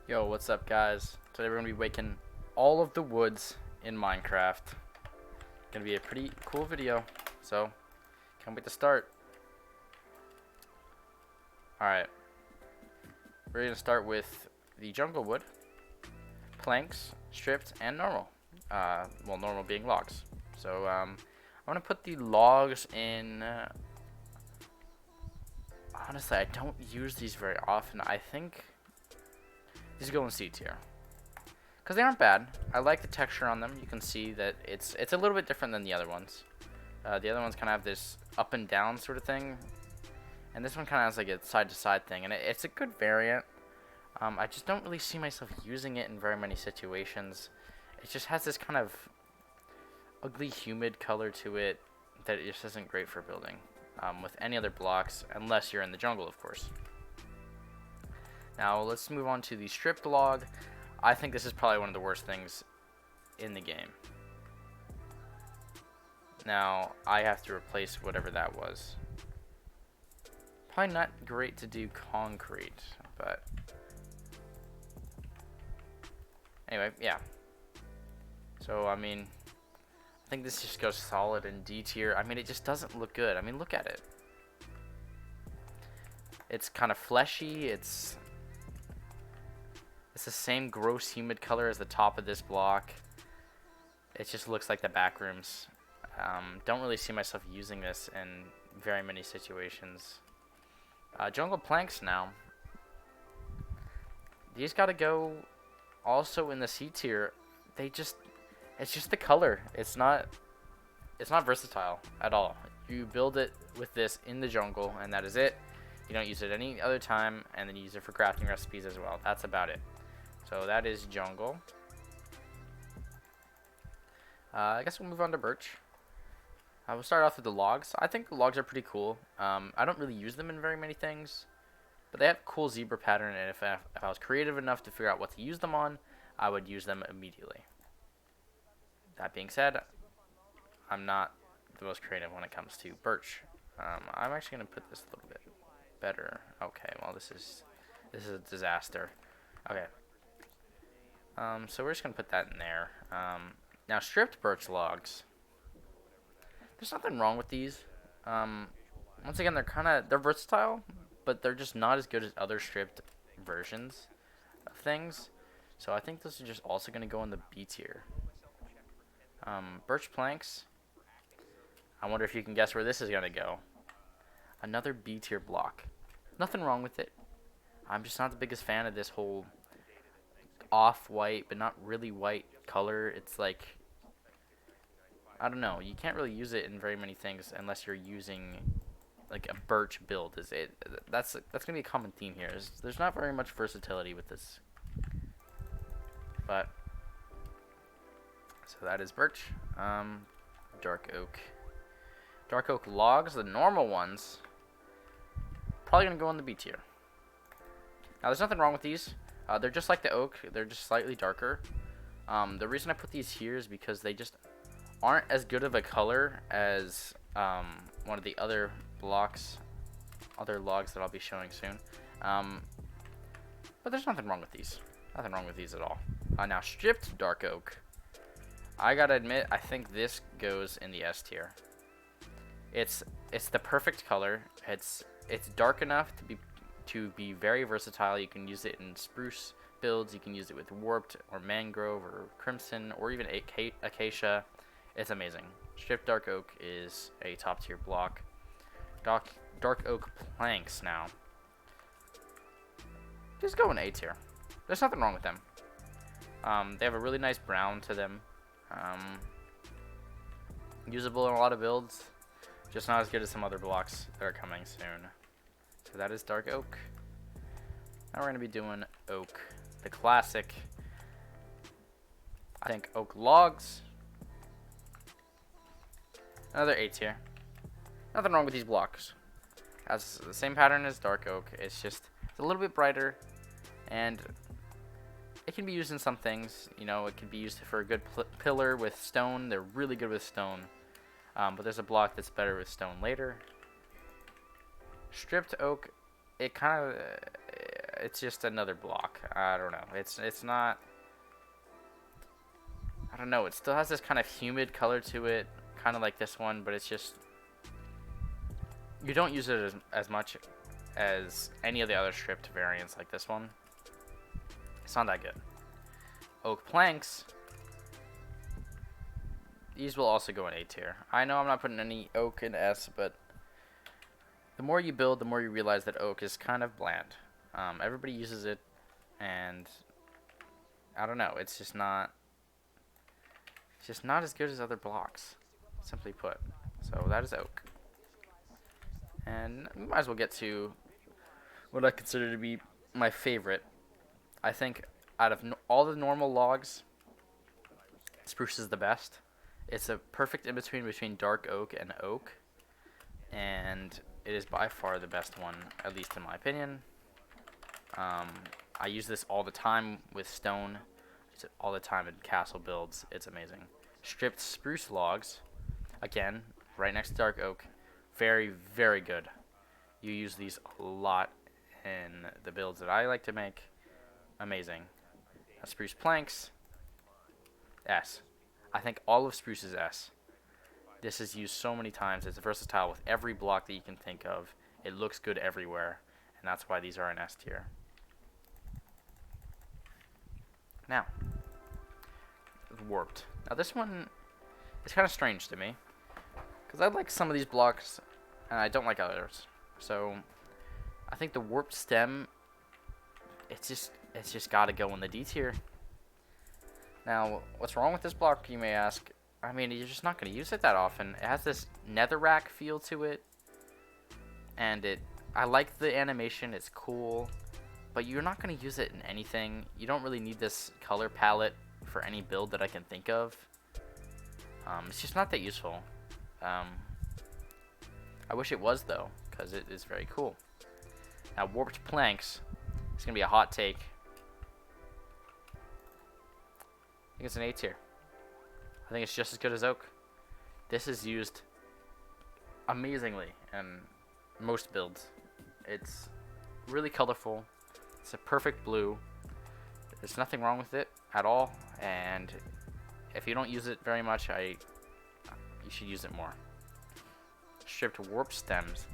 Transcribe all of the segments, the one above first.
Yo, what's up, guys? Today we're gonna be making all of the woods in Minecraft. Gonna be a pretty cool video, so can't wait to start. Alright, we're gonna start with the jungle wood, planks, stripped, and normal. Well, normal being logs. So, I'm gonna put the logs in. Honestly, I don't use these very often. I think these go in C tier. Because they aren't bad. I like the texture on them. You can see that it's a little bit different than the other ones. The other ones kind of have this up and down sort of thing. And this one kind of has like a side to side thing. And it's a good variant. I just don't really see myself using it in very many situations. It just has this kind of ugly, humid color to it that it just isn't great for building with any other blocks, unless you're in the jungle, of course. Now, let's move on to the stripped log. I think this is probably one of the worst things in the game. Now, I have to replace whatever that was. Probably not great to do concrete, but anyway, yeah. So, I mean, I think this just goes solid in D tier. I mean, it just doesn't look good. I mean, look at it. It's kind of fleshy. It's the same gross humid color as the top of this block. It just looks like the back rooms. Don't really see myself using this in very many situations. Jungle planks now. These gotta go also in the C tier. It's just the color. It's not versatile at all. You build it with this in the jungle, and that is it. You don't use it any other time, and then you use it for crafting recipes as well. That's about it. So that is jungle. I guess we'll move on to birch. We'll start off with the logs. I think the logs are pretty cool. I don't really use them in very many things, but they have a cool zebra pattern, and if I was creative enough to figure out what to use them on, I would use them immediately. That being said, I'm not the most creative when it comes to birch. I'm actually going to put this a little bit better. Okay, well this is a disaster. Okay. So we're just going to put that in there. Now, stripped birch logs. There's nothing wrong with these. Once again, they're versatile, but they're just not as good as other stripped versions of things. So I think this is just also going to go in the B tier. Birch planks. I wonder if you can guess where this is going to go. Another B tier block. Nothing wrong with it. I'm just not the biggest fan of this whole off-white, but not really white color. It's like, I don't know. You can't really use it in very many things unless you're using like a birch build. That's gonna be a common theme here. There's not very much versatility with this. But so that is birch. Dark oak. Dark oak logs, the normal ones, probably gonna go in the B tier. Now there's nothing wrong with these. They're just like the oak. They're just slightly darker. The reason I put these here is because they just aren't as good of a color as one of the other logs that I'll be showing soon. But there's nothing wrong with these. Nothing wrong with these at all. Now, stripped dark oak. I gotta admit, I think this goes in the S tier. It's the perfect color. It's dark enough to be very versatile. You can use it in spruce builds. You can use it with warped or mangrove or crimson or even acacia. It's amazing. Stripped dark oak is a top tier block. Dark oak planks now. Just go in A tier. There's nothing wrong with them. They have a really nice brown to them. Usable in a lot of builds. Just not as good as some other blocks that are coming soon. So that is dark oak. Now we're going to be doing oak. The classic, I think, oak logs. Another A tier. Nothing wrong with these blocks. Has the same pattern as dark oak. It's a little bit brighter, and it can be used in some things. You know, it can be used for a good pillar with stone. They're really good with stone. But there's a block that's better with stone later. Stripped oak, it kind of it's just another block. I don't know. It's not. I don't know. It still has this kind of humid color to it, kind of like this one, but it's just you don't use it as much as any of the other stripped variants like this one. It's not that good. Oak planks. These will also go in A tier. I know I'm not putting any oak in S, but the more you build, the more you realize that oak is kind of bland. Everybody uses it, and I don't know. It's just not as good as other blocks, simply put. So that is oak. And we might as well get to what I consider to be my favorite. I think out of all the normal logs, spruce is the best. It's a perfect in-between between dark oak and oak. And it is by far the best one, at least in my opinion. I use this all the time with stone. It's all the time in castle builds. It's amazing. Stripped spruce logs, again, right next to dark oak. Very, very good. You use these a lot in the builds that I like to make. Amazing. Spruce planks, S. I think all of spruce is S. This is used so many times. It's versatile with every block that you can think of. It looks good everywhere, and that's why these are in S tier. Now, warped. Now this one is kind of strange to me, because I like some of these blocks, and I don't like others. So, I think the warped stem, it's just got to go in the D tier. Now, what's wrong with this block, you may ask? I mean, you're just not going to use it that often. It has this netherrack feel to it, and I like the animation. It's cool, but you're not going to use it in anything. You don't really need this color palette for any build that I can think of. It's just not that useful. I wish it was, though, because it is very cool. Now, warped planks. It's going to be a hot take. I think it's an A tier. I think it's just as good as oak. This is used amazingly in most builds. It's really colorful. It's a perfect blue. There's nothing wrong with it at all. And if you don't use it very much, you should use it more. Stripped warp stems.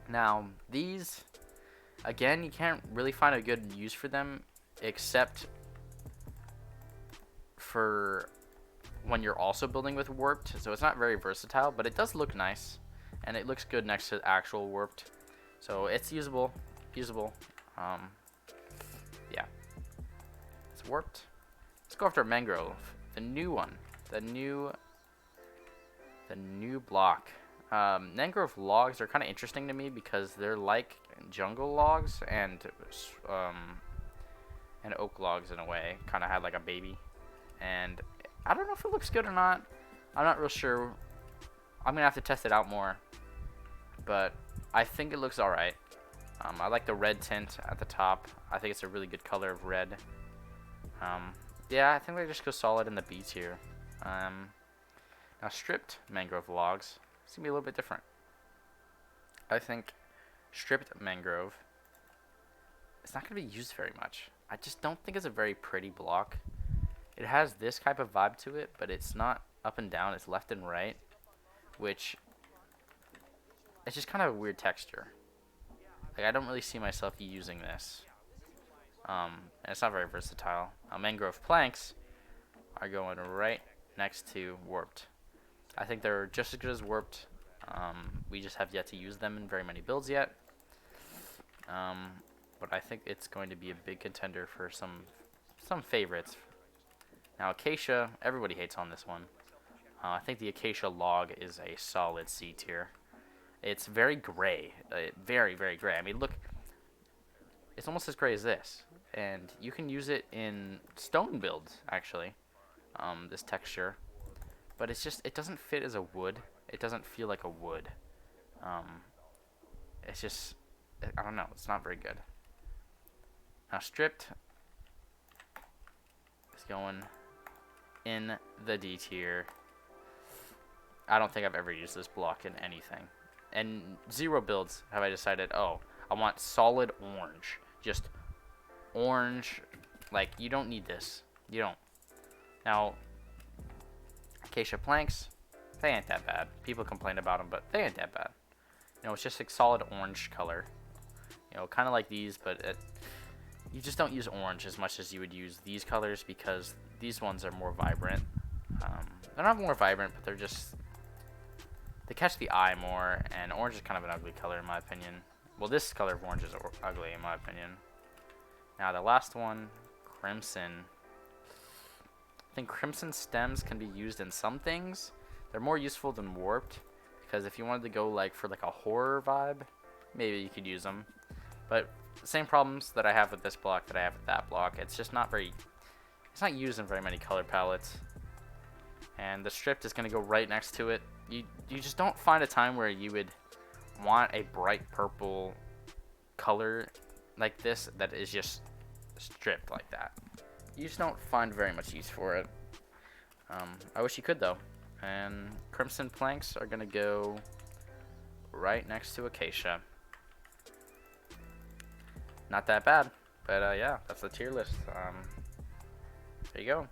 Now, these, again, you can't really find a good use for them except for when you're also building with warped. So it's not very versatile, but it does look nice, and it looks good next to actual warped. So it's usable. Yeah, it's warped. Let's go after Mangrove, the new one, the new block. Mangrove logs are kind of interesting to me because they're like jungle logs and oak logs in a way. Kind of had like a baby, and I don't know if it looks good or not. I'm not real sure. I'm gonna have to test it out more, but I think it looks alright. I like the red tint at the top. I think it's a really good color of red. Yeah, I think they just go solid in the B tier. Now stripped mangrove logs, it's gonna be a little bit different. I think stripped mangrove, it's not gonna be used very much. I just don't think it's a very pretty block. It has this type of vibe to it, but it's not up and down, it's left and right, which it's just kind of a weird texture. Like, I don't really see myself using this. And it's not very versatile. Mangrove planks are going right next to warped. I think they're just as good as warped. We just have yet to use them in very many builds yet. But I think it's going to be a big contender for some favorites. Now, Acacia, everybody hates on this one. I think the Acacia log is a solid C tier. It's very gray, very, very gray. I mean, look, it's almost as gray as this. And you can use it in stone builds, actually, this texture. But it's just, it doesn't fit as a wood. It doesn't feel like a wood. It's just, I don't know, it's not very good. Now, stripped is going in the D tier. I don't think I've ever used this block in anything. And 0 builds have I decided, oh, I want solid orange. just orange. Like, you don't need this. You don't. Now, acacia planks, they ain't that bad. People complain about them, but they ain't that bad. You know, it's just a solid orange color. You know, kind of like these, but you just don't use orange as much as you would use these colors, because these ones are more vibrant. They're not more vibrant, but they catch the eye more, and orange is kind of an ugly color in my opinion. Well, this color of orange is ugly in my opinion. Now the last one, crimson. I think crimson stems can be used in some things. They're more useful than warped, because if you wanted to go like for like a horror vibe, maybe you could use them. But the same problems that I have with this block that I have with that block. It's just not very, it's not used in very many color palettes. And the stripped is going to go right next to it. You just don't find a time where you would want a bright purple color like this that is just stripped like that. You just don't find very much use for it. I wish you could though. And crimson planks are going to go right next to acacia. Not that bad, but yeah, that's the tier list. There you go.